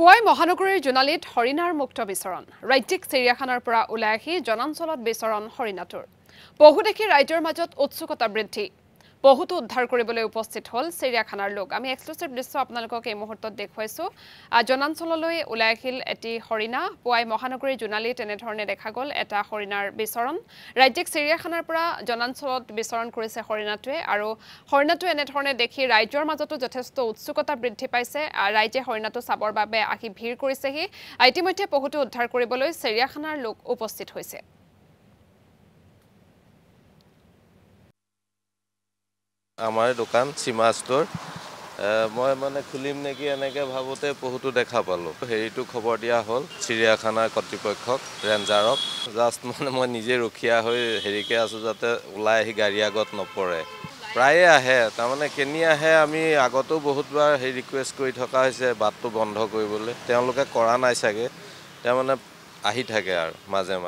পুৱাই মহানগৰীৰ জোনালীত হৰিণাৰ মুক্ত বিচৰণ ৰাজ্যিক চিৰিয়াখানাৰ পৰা ওলাই আহি জনাঞ্চলত বিচৰণ হৰিণাটোৰ পহু দেখি ৰাইজৰ মাজত উৎসুকতা বৃদ্ধি পহুটো উদ্ধাৰ কৰিবলৈ উপস্থিত হল চিৰিয়াখানাৰ লোক আমি এক্সক্লুসিভ দৃশ্য আপোনালোকক এই মুহূৰ্তত দেখুৱাইছো জনাঞ্চললৈ ওলাই আহিল এটি হৰিণা পুৱাই মহানগৰীৰ জোনালীত এনেধৰণে দেখা গল এটা হৰিণাৰ বিচৰণ ৰাজ্যিক চিৰিয়াখানাৰ পৰা জনাঞ্চলত বিচৰণ কৰিছে হৰিণাটোৱে আৰু হৰিণাটো এনেধৰণে দেখি ৰাইজৰ মাজতো যথেষ্ট উৎসুকতা বৃদ্ধি পাইছে ৰাইজে হৰিণাটো চাবৰ বাবে আহি ভিৰ কৰিছেহি ইতিমধ্যে পহুটো উদ্ধাৰ কৰিবলৈ চিৰিয়াখানাৰ লোক উপস্থিত হৈছে আমাৰ দোকান সীমা ষ্ট'ৰ মই মানে খুলিম নেকি এনেকৈ ভাবোতে পহুটো দেখা পালোঁ হেৰিটো খবৰ দিয়া হ'ল চিৰিয়াখানাৰ কৰ্তৃপক্ষক ৰেঞ্জাৰক জাষ্ট মানে মই নিজে ৰখিয়া হৈ হেৰিকে আছোঁ যাতে ওলাই আহি গাড়ী আগত নপৰে প্ৰায়ে আহে তাৰমানে কেনি আহে আমি আগতো বহুতবাৰ সেই ৰিকুৱেষ্ট কৰি থকা হৈছে বাটটো বন্ধ কৰিবলৈ তেওঁলোকে কৰা নাই চাগে তাৰমানে আহি থাকে আৰু মাজে মাজে